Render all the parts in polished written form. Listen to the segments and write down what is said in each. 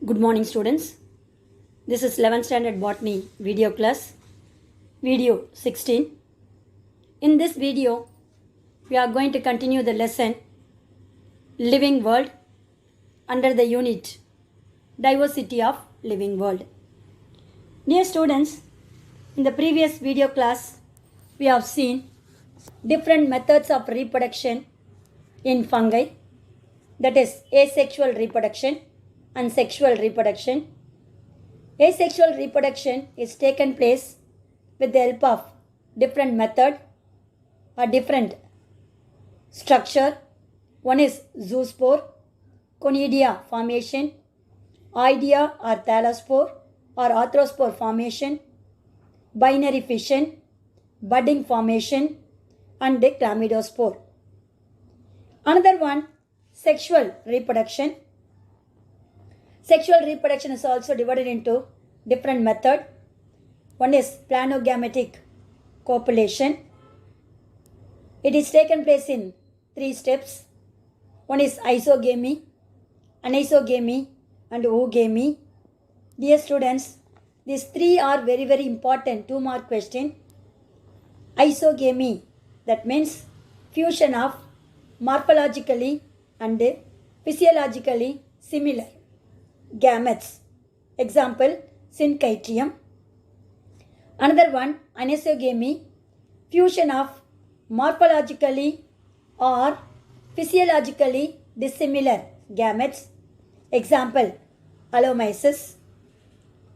Good morning, students. This is 11th standard botany video class, video 16. In this video, we are going to continue the lesson Living World under the unit Diversity of Living World. Dear students, in the previous video class, we have seen different methods of reproduction in fungi, that is asexual reproduction and sexual reproduction. Asexual reproduction is taken place with the help of different method or different structure. One is zoospore, conidia formation, idea or thalaspore or arthrospore formation, binary fission, budding formation, and the chlamydospore. Another one, sexual reproduction. Sexual reproduction is also divided into different method. One is planogametic copulation. It is taken place in 3 steps. One is isogamy, anisogamy, and oogamy. Dear students, these 3 are very, very important 2-mark question. Isogamy, that means fusion of morphologically and physiologically similar gametes. Example, Syncytium. Another one, anisogamy, fusion of morphologically or physiologically dissimilar gametes. Example, Allomyces.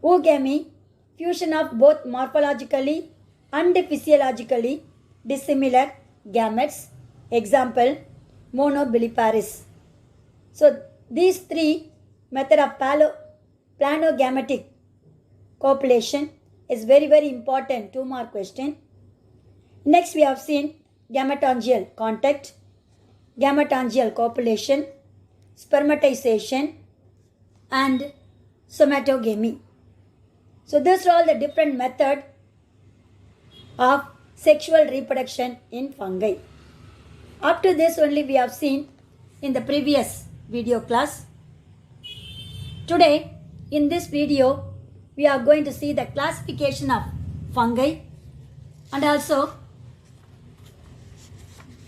Oogamy, fusion of both morphologically and physiologically dissimilar gametes. Example, Monobiliparis. So these 3 method of planogametic copulation is very, very important 2-mark question. Next we have seen gametangial contact, gametangial copulation, spermatization, and somatogamy. So these are all the different method of sexual reproduction in fungi. Up to this only we have seen in the previous video class. Today, in this video, we are going to see the classification of fungi and also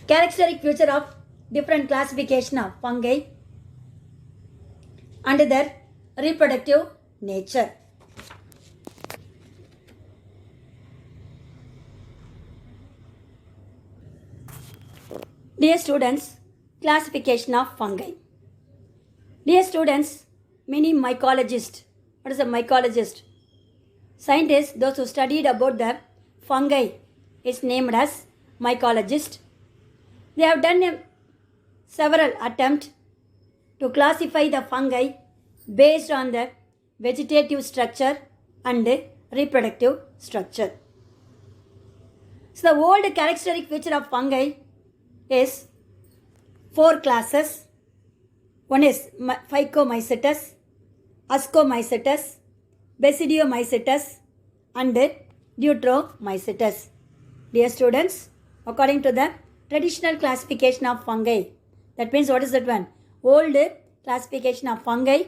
characteristic feature of different classification of fungi and their reproductive nature. Dear students, classification of fungi. Dear students, many mycologists. What is a mycologist? Scientists, those who studied about the fungi, is named as mycologist. They have done several attempts to classify the fungi based on the vegetative structure and reproductive structure. So the old characteristic feature of fungi is 4 classes. One is Phycomycetes, Ascomycetes, Basidiomycetes, and Deuteromycetes. Dear students, according to the traditional classification of fungi, that means what is that one? Old classification of fungi,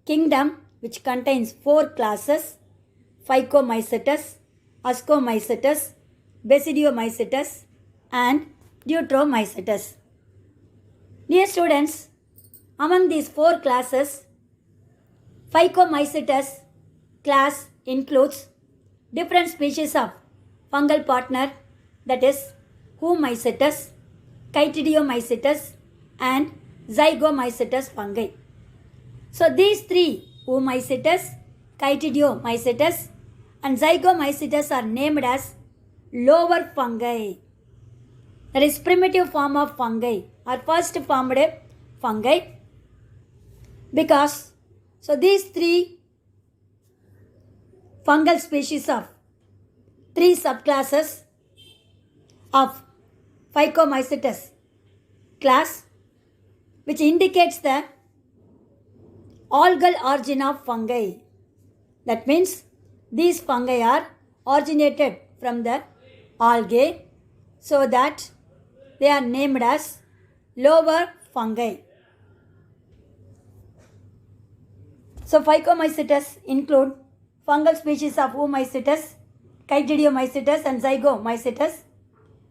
kingdom which contains 4 classes, Phycomycetes, Ascomycetes, Basidiomycetes, and Deuteromycetes. Dear students, among these 4 classes, Phycomycetes class includes different species of fungal partner, that is Oomycetes, Chytridiomycetes, and Zygomycetes fungi. So these 3, Oomycetes, Chytridiomycetes, and Zygomycetes, are named as lower fungi. That is primitive form of fungi or first formed fungi. Because, so these 3 fungal species of 3 subclasses of Phycomycetes class, which indicates the algal origin of fungi. That means these fungi are originated from the algae, so that they are named as lower fungi. So Phycomycetes include fungal species of Oomycetes, Chytridiomycetes and Zygomycetes.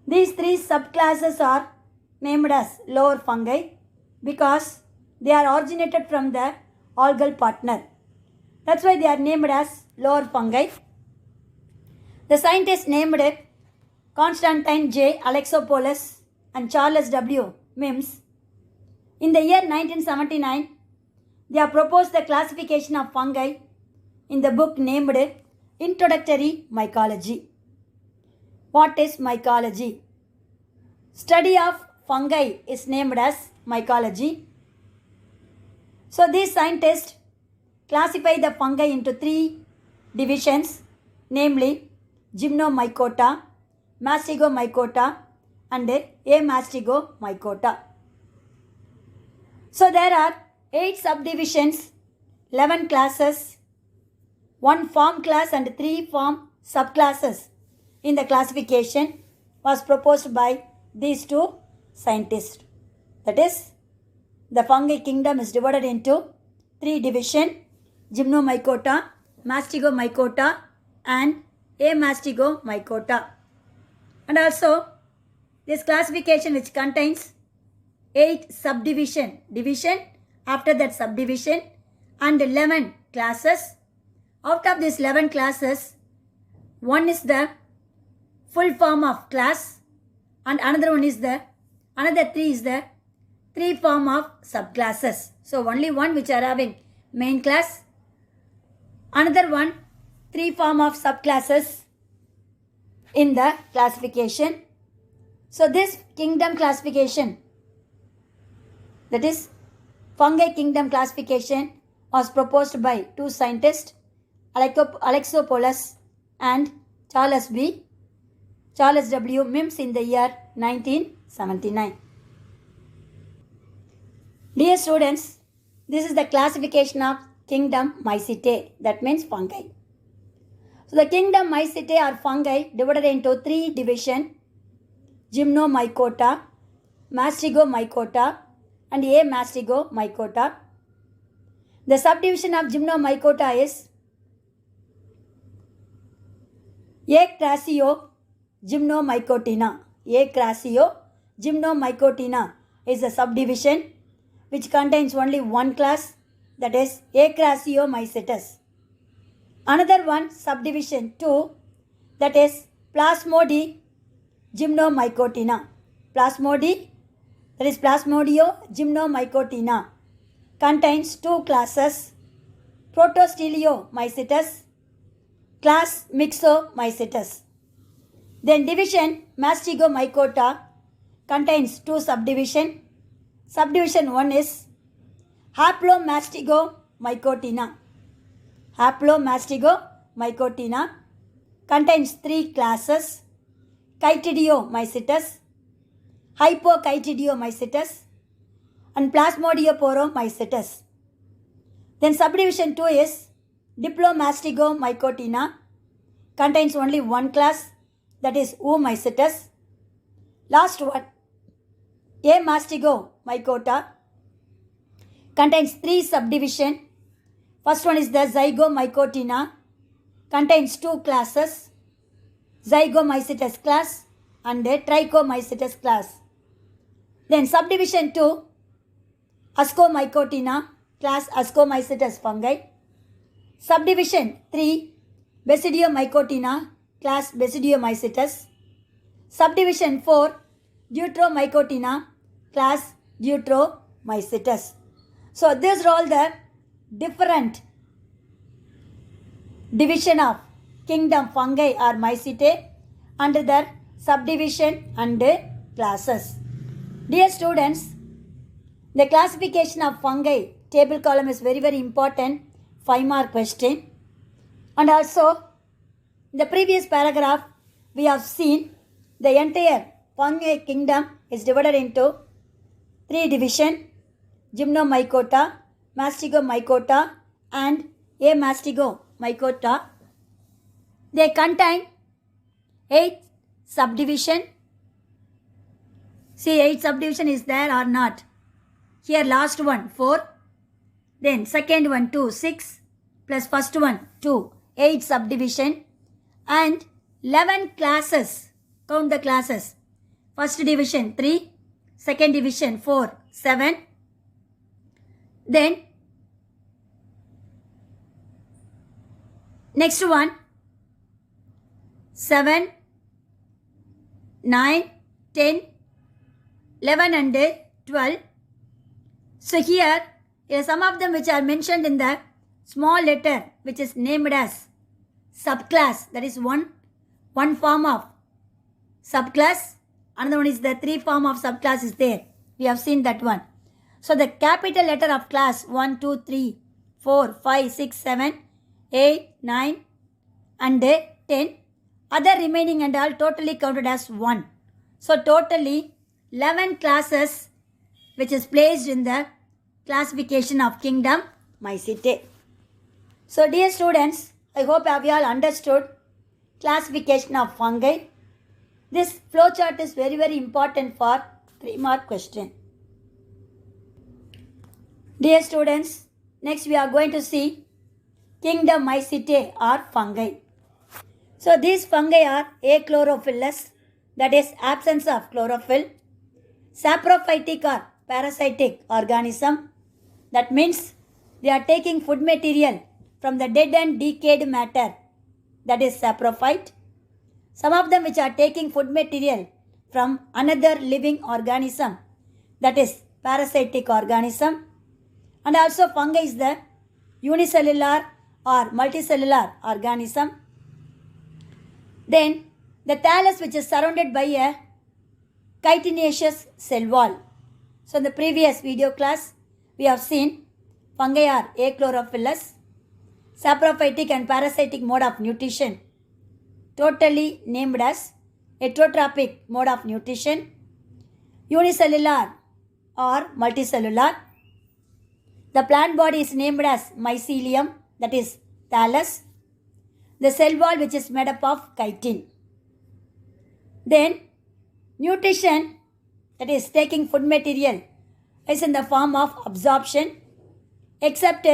These three subclasses are named as lower fungi because they are originated from the algal partner. That's why they are named as lower fungi. The scientists named Constantine J. Alexopoulos and Charles W. Mims. In the year 1979, they have proposed the classification of fungi in the book named Introductory Mycology. What is mycology? Study of fungi is named as mycology. So these scientists classify the fungi into three divisions, namely Gymnomycota, Mastigomycota and Amastigomycota. So there are 8 subdivisions, 11 classes, 1 form class and 3 form subclasses in the classification was proposed by these two scientists. That is, the fungi kingdom is divided into 3 divisions, Gymnomycota, Mastigomycota and Amastigomycota. And also, this classification which contains 8 division after that subdivision and 11 classes. Out of these 11 classes, one is the full form of class and another 3 is the 3 form of subclasses. So only one which are having main class, another one 3 form of subclasses in the classification. So this kingdom classification, that is fungi kingdom classification, was proposed by 2 scientists, Alexopoulos and Charles W. Mims in the year 1979. Dear students, this is the classification of kingdom Mycetae, that means fungi. So the kingdom Mycetae are fungi divided into 3 divisions, Gymnomycota, Mastigomycota and Amastigomycota. The subdivision of Gymnomycota is Acrassiogymnomycotina. Acrassiogymnomycotina is a subdivision which contains only one class, that is Acrassiomycetes. Another one, subdivision 2, that is Plasmodiogymnomycotina. Plasmodiogymnomycotina contains 2 classes, Protosteliomycetes, class Myxomycetes. Then division Mastigomycota contains 2 subdivisions. Subdivision 1 is Haplomastigomycotina. Haplomastigomycotina contains 3 classes, Chytridiomycetes, Hypochytridiomycetes and Plasmodioporomycetes. Then subdivision 2 is Diplomastigomycotina, contains only one class, that is Oomycetes. Last one, Amastigomycota, contains 3 subdivisions. First one is the Zygomycotina, contains 2 classes, Zygomycetes class and Trichomycetes class. Then subdivision 2, Ascomycotina, class Ascomycetes fungi. Subdivision 3, Basidiomycotina, class Basidiomycetes. Subdivision 4, Deuteromycotina, class Deuteromycetes. So these are all the different division of kingdom fungi or Mycetae under their subdivision and classes. Dear students, the classification of fungi table column is very important 5-mark question. And also in the previous paragraph we have seen the entire fungi kingdom is divided into 3 divisions, Gymnomycota, Mastigomycota and Amastigomycota. They contain 8 subdivisions. See, 8 subdivision is there or not? Here last one 4, Then second one 2, 6 plus first one 2, 8 subdivision and 11 classes. Count the classes. First division 3, second division 4, 7. Then next one 7, 9, 10, 11 and 12. So here some of them which are mentioned in the small letter which is named as subclass. That is one form of subclass. Another one is the 3 form of subclass is there. We have seen that one. So the capital letter of class 1, 2, 3, 4, 5, 6, 7, 8, 9 and 10. Other remaining and all totally counted as 1. So totally 11 classes which is placed in the classification of kingdom Mycenae. So dear students, I hope you all understood classification of fungi. This flowchart is very important for 3-mark question. Dear students, next we are going to see kingdom Mycenae or fungi. So these fungi are achlorophyllous, that is absence of chlorophyll, saprophytic or parasitic organism, that means they are taking food material from the dead and decayed matter, that is saprophyte. Some of them which are taking food material from another living organism, that is parasitic organism. And also fungi is the unicellular or multicellular organism. Then the thallus which is surrounded by a chitinous cell wall. So in the previous video class we have seen fungi are achlorophyllous, saprophytic and parasitic mode of nutrition, totally named as heterotrophic mode of nutrition, unicellular or multicellular. The plant body is named as mycelium, that is thallus. The cell wall which is made up of chitin. Then nutrition, that is taking food material, is in the form of absorption, except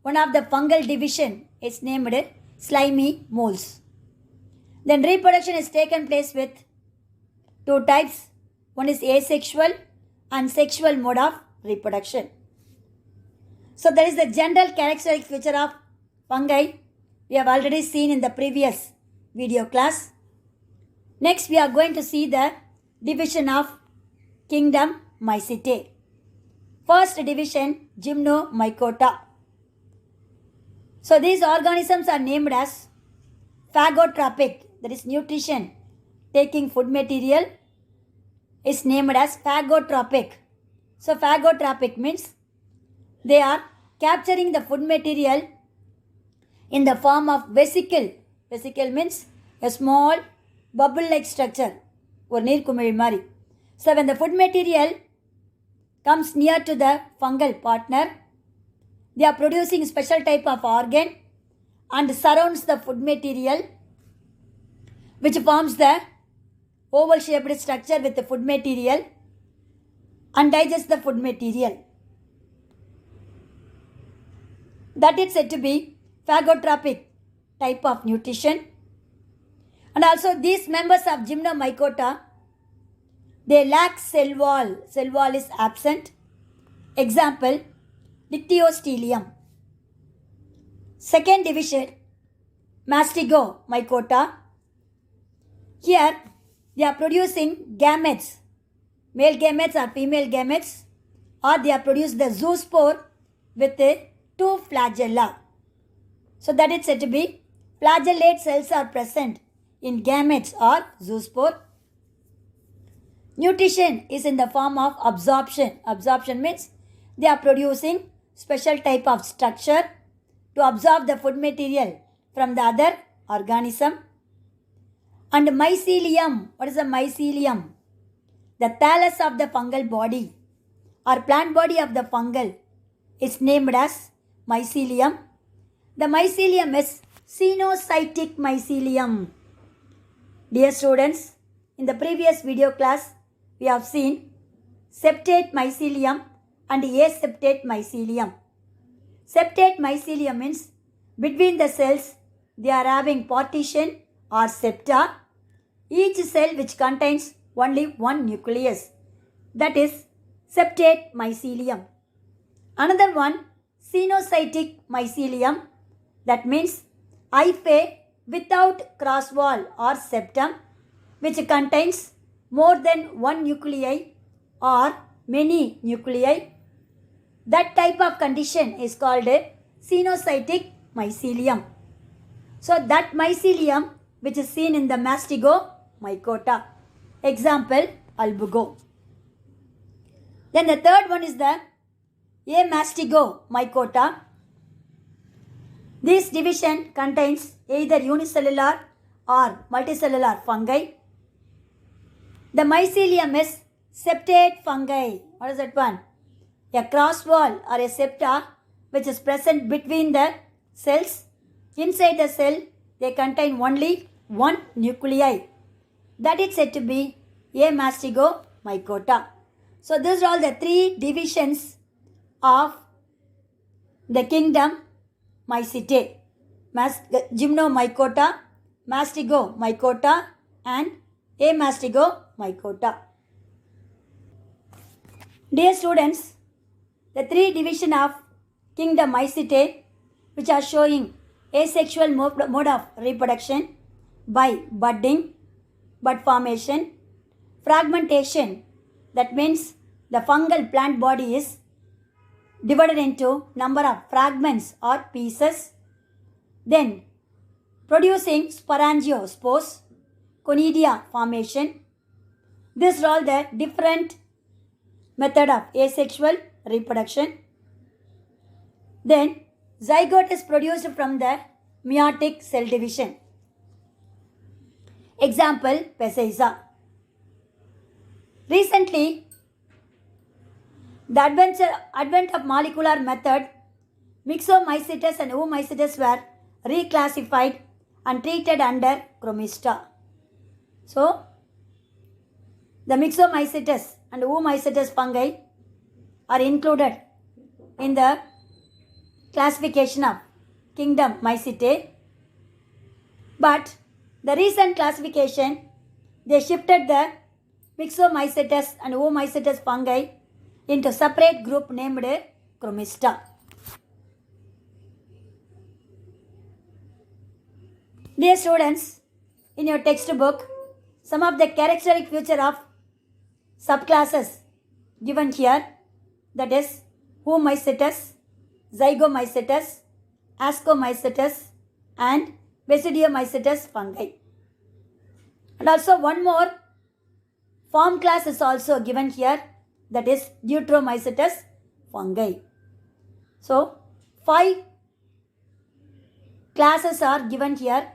one of the fungal division is named slimy molds. Then reproduction is taken place with 2 types. One is asexual and sexual mode of reproduction. So that is the general characteristic feature of fungi. We have already seen in the previous video class. Next we are going to see the division of kingdom Mycenae. First division, Gymnomycota. So these organisms are named as phagotrophic, that is nutrition taking food material is named as phagotrophic. So phagotrophic means they are capturing the food material in the form of vesicle. Vesicle means a small bubble-like structure or neerkumil mari. So when the food material comes near to the fungal partner, they are producing special type of organ and surrounds the food material, which forms the oval shaped structure with the food material and digests the food material. That is said to be phagotrophic type of nutrition. And also these members of Gymnomycota, they lack cell wall. Cell wall is absent. Example, Dictyostelium. Second division, Mastigomycota. Here they are producing gametes, male gametes or female gametes, or they are produced the zoospore with 2 flagella. So that is said to be flagellate cells are present in gametes or zoospore. Nutrition is in the form of absorption. Absorption means they are producing special type of structure to absorb the food material from the other organism. And mycelium, what is a mycelium? The thallus of the fungal body or plant body of the fungal is named as mycelium. The mycelium is cenocytic mycelium. Dear students, in the previous video class, we have seen septate mycelium and aseptate mycelium. Septate mycelium means between the cells they are having partition or septa, each cell which contains only one nucleus. That is septate mycelium. Another one, cenocytic mycelium, that means hyphae without cross wall or septum, which contains more than one nuclei or many nuclei. That type of condition is called a cenocytic mycelium. So that mycelium which is seen in the mastigomycota. Example, albugo. Then the third one is the amastigomycota. This division contains either unicellular or multicellular fungi. The mycelium is septate fungi. What is that one? A cross wall or a septa which is present between the cells. Inside the cell, they contain only one nuclei. That is said to be amastigomycota. So these are all the three divisions of the kingdom Mycetae: Gymnomycota, Mastigomycota and Amastigomycota. Dear students, the three divisions of kingdom Mycetae, which are showing asexual mode of reproduction by budding, bud formation, fragmentation, that means the fungal plant body is divided into number of fragments or pieces, then producing sporangiospores, conidia formation. These are all the different method of asexual reproduction. Then zygote is produced from the meiotic cell division. Example, Pesaiza. Recently, the advent of molecular method, Myxomycetes and Oomycetes were reclassified and treated under Chromista. So, the Myxomycetes and Oomycetes fungi are included in the classification of kingdom Mycetae. But the recent classification, they shifted the Myxomycetes and Oomycetes fungi into separate group named Chromista. Dear students, in your textbook, some of the characteristic feature of subclasses given here, that is Oomycetes, Zygomycetes, Ascomycetes and Basidiomycetes fungi. And also one more form class is also given here, that is Deuteromycetes fungi. So 5 classes are given here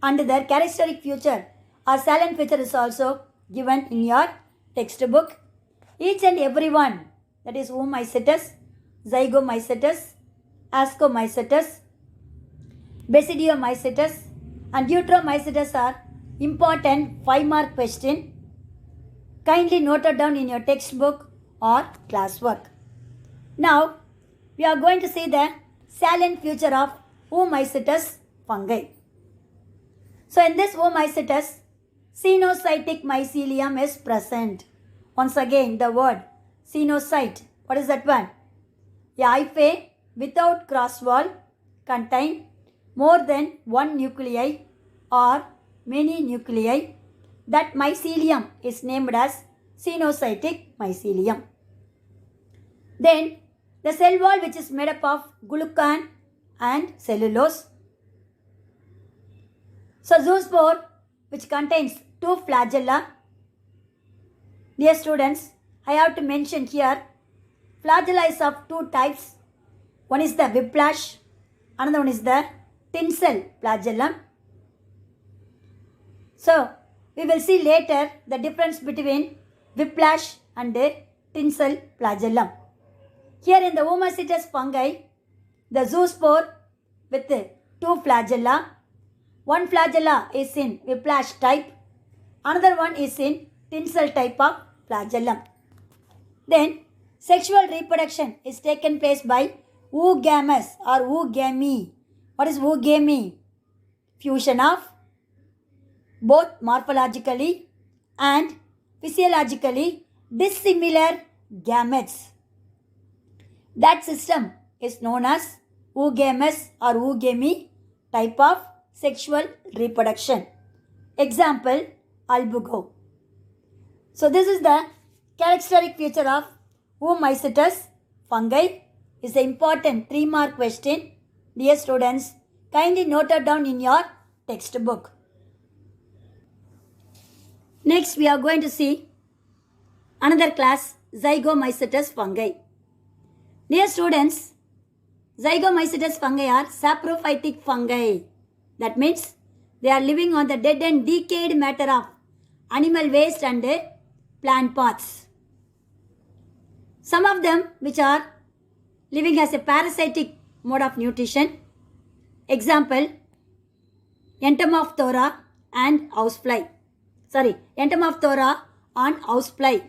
and their characteristic feature or salient feature is also given in your textbook. Each and every one, that is Oomycetes, Zygomycetes, Ascomycetes, Basidiomycetes and Deuteromycetes are important 5-mark question. Kindly note it down in your textbook or classwork. Now, we are going to see the salient feature of Oomycetes fungi. So, in this Oomycetes, cenocytic mycelium is present. Once again, the word cenocyte. What is that one? A hyphae without cross wall contain more than one nuclei or many nuclei. That mycelium is named as cenocytic mycelium. Then the cell wall, which is made up of glucan and cellulose. So zoospore, which contains 2 flagella. Dear students, I have to mention here, flagella is of 2 types. One is the whiplash, another one is the tinsel flagellum. So, we will see later the difference between whiplash and tinsel flagellum. Here in the Oomycetes fungi, the zoospore with 2 flagella. One flagella is in whiplash type, another one is in tinsel type of flagellum. Then, sexual reproduction is taken place by oogamous or oogamy. What is oogamy? Fusion of both morphologically and physiologically dissimilar gametes. That system is known as oogamous or oogamy type of sexual reproduction. Example, albugo. So this is the characteristic feature of Oomycetes fungi. Is an important 3-mark question. Dear students, kindly note it down in your textbook. Next, we are going to see another class, Zygomycetes fungi. Dear students, Zygomycetes fungi are saprophytic fungi. That means they are living on the dead and decayed matter of animal waste and plant parts. Some of them which are living as a parasitic mode of nutrition. Example, Entomophthalma and housefly. Entomophthalma and housefly.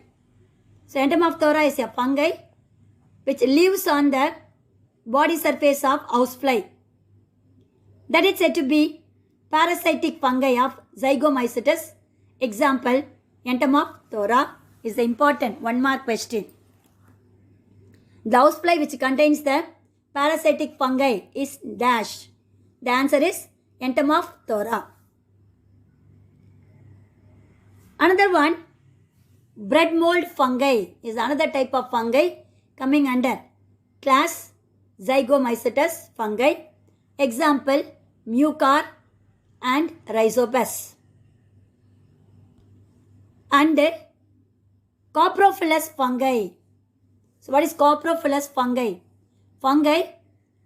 So Entomophthalma is a fungi which lives on the body surface of housefly. That is said to be parasitic fungi of Zygomycetes. Example, Entomophthalma is the important 1-mark question. The housefly which contains the parasitic fungi is dash. The answer is Entomophthalma. Another one, bread mold fungi is another type of fungi coming under class Zygomycetes fungi. Example, Mucor and Rhizopus. And coprophilous fungi. So what is coprophilous fungi? Fungi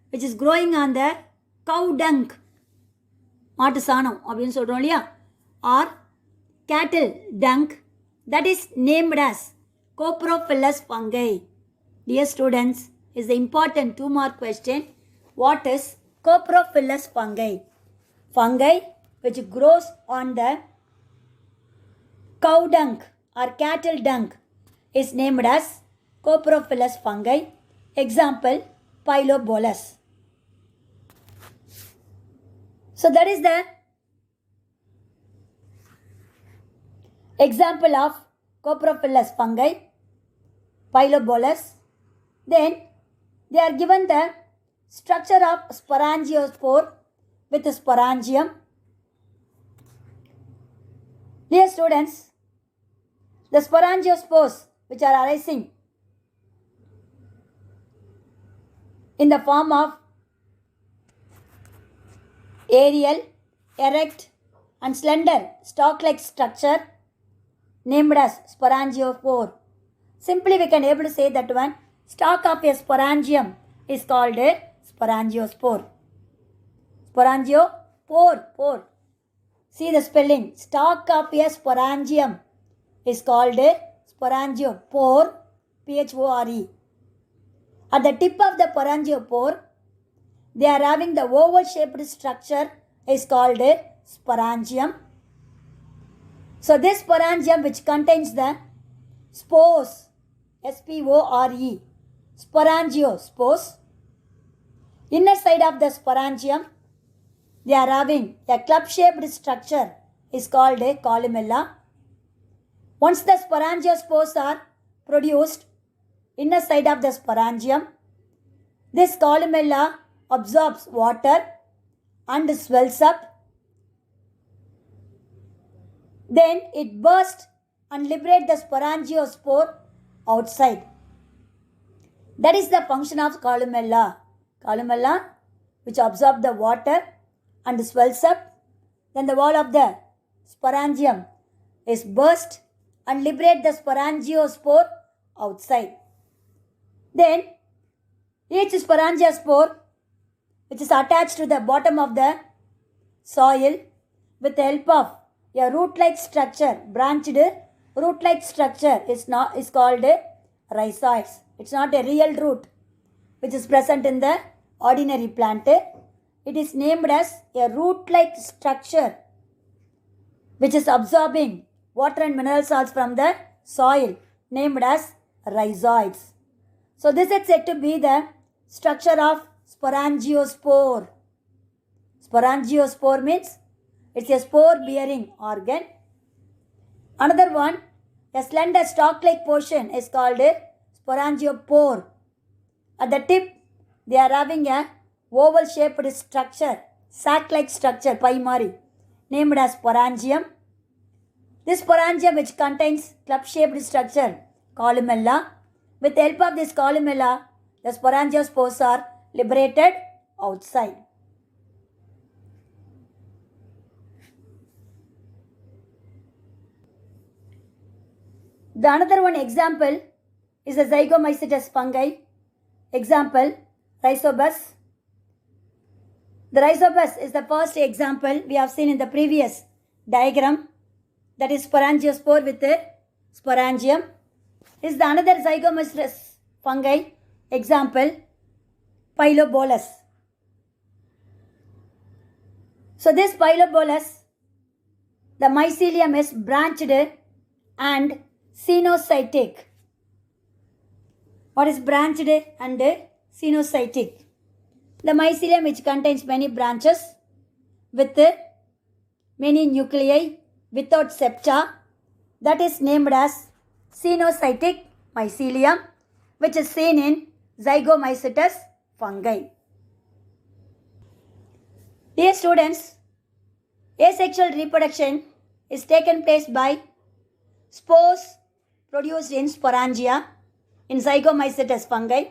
which is growing on the cow dung, மாட்டு சாணம் அப்படின்னு சொல்றோம் இல்லையா, or cattle dung, that is named as coprophilous fungi. Dear students, is the important 2-mark question. What is coprophilous fungi? Fungi which grows on the cow dung or cattle dung is named as coprophilous fungi. Example, Pilobolus. So that is the example of coprophilous fungi, Pilobolus. Then they are given the structure of sporangiospore with sporangium. Dear students, the sporangiospores which are arising in the form of aerial, erect and slender stalk-like structure named as sporangiospore. Simply we can able to say that one stalk of a sporangium is called a sporangiospore. Sporangiopore. See the spelling. Stalk of a sporangium is called a sporangiopore. Phore. At the tip of the sporangiopore, they are having the oval-shaped structure is called a sporangium. So this sporangium which contains the spores, S-P-O-R-E, sporangiospores. Inner side of the sporangium, they are having a club-shaped structure is called a columella. Once the sporangiospores are produced, inner side of the sporangium, this columella absorbs water and swells up. Then it bursts and liberates the sporangiospore outside. That is the function of columella. Columella which absorb the water and swells up. Then the wall of the sporangium is burst and liberate the sporangiospore outside. Then each sporangiospore which is attached to the bottom of the soil with the help of a root-like structure, branched root-like structure is called rhizoids. It's not a real root which is present in the ordinary plant. It is named as a root-like structure which is absorbing water and mineral salts from the soil, named as rhizoids. So this is said to be the structure of sporangiospore. Sporangiospore means it's a spore-bearing organ. Another one, a slender stalk-like portion is called a sporangiopore. At the tip, they are having a oval-shaped structure, sac-like structure, pai mari, named as sporangium. This sporangium, which contains club-shaped structure, columella. With the help of this columella, the sporangiospores are liberated outside. The another one example is the zygomycetes fungi. Example, Rhizobus. The Rhizobus is the first example we have seen in the previous diagram. That is sporangiospore with the sporangium. Is the another zygomycetes fungi. Example, Pilobolus. So this Pilobolus, the mycelium is branched and cenocytic. What is branched and cenocytic? The mycelium which contains many branches with many nuclei without septa, that is named as cenocytic mycelium, which is seen in zygomycetes fungi. Dear students, asexual reproduction is taken place by spores produced in sporangia in zygomycetes fungi.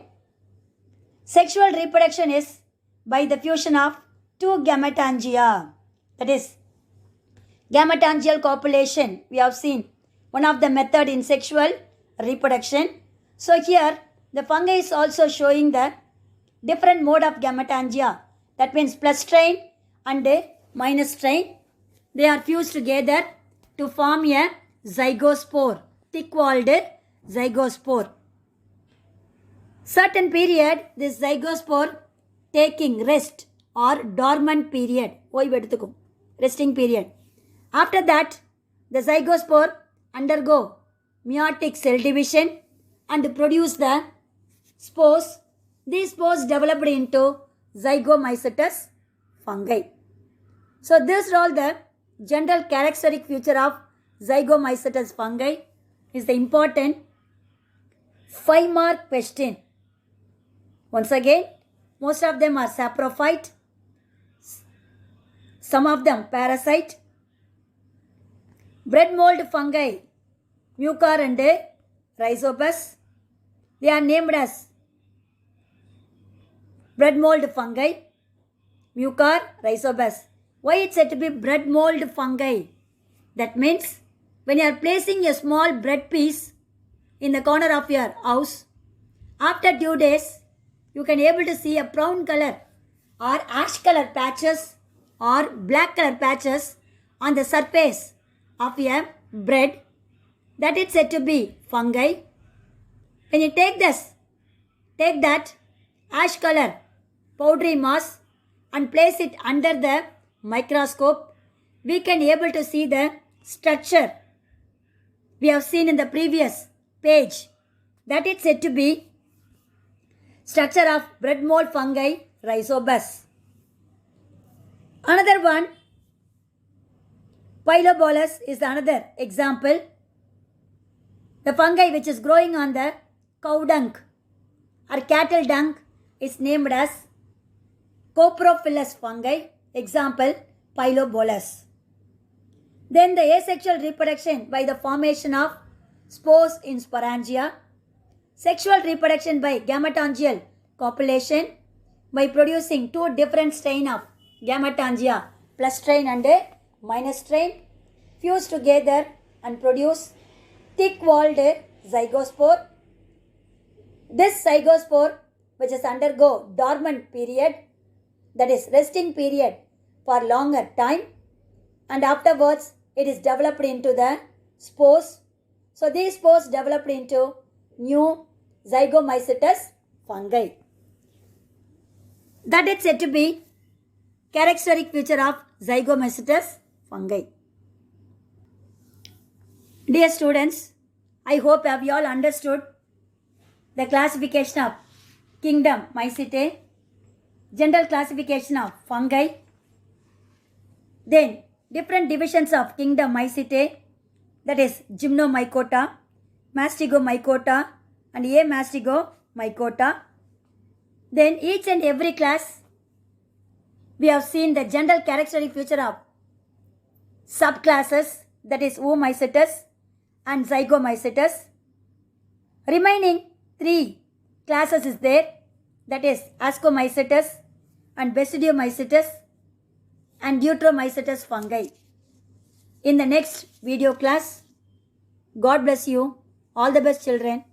Sexual reproduction is by the fusion of two gametangia. That is, gametangial copulation. We have seen one of the method in sexual reproduction. So here the fungi is also showing the different mode of gametangia. That means plus strain and minus strain. They are fused together to form a zygospore, thick-walled zygospore. Certain period, this zygospore taking rest or dormant period, resting period. After that, the zygospore undergo meiotic cell division and produce the spores. These spores developed into zygomycetes fungi. So these are all the general characteristic feature of zygomycetes fungi. Is the important 5-mark question. Once again, most of them are saprophyte, some of them parasite. Bread mold fungi, Mucor and Rhizobus, they are named as bread mold fungi, Mucor, Rhizobus. Why it said to be bread mold fungi? That means when you are placing a small bread piece in the corner of your house, after 2 days, you can able to see a brown color or ash color patches or black color patches on the surface of a bread. That is said to be fungi. When you take that ash color powdery mass and place it under the microscope, we can able to see the structure we have seen in the previous page. That is said to be structure of bread mold fungi, Rhizobus. Another one, Pilobolus, is another example. The fungi which is growing on the cow dung or cattle dung is named as coprophilous fungi. Example, Pilobolus. Then the asexual reproduction by the formation of spores in sporangia. Sexual reproduction by gametangial copulation by producing two different strain of gametangia, plus strain and minus strain, fuse together and produce thick-walled zygospore. This zygospore, which is undergo dormant period, that is resting period for longer time, and afterwards it is developed into the spores. So these spores developed into new zygomycetes fungi. That is said to be characteristic feature of zygomycetes fungi. Dear students, I hope have you all understood the classification of kingdom Mycete, general classification of fungi, then different divisions of kingdom Mycete, that is Gymnomycota, Mastigomycota and Amastigomycota. Then each and every class we have seen the general characteristic feature of subclasses, that is Oomycetes and Zygomycetes. Remaining 3 classes is there, that is Ascomycetes and Basidiomycetes and Deuteromycetes fungi. In the next video class, God bless you. All the best, children.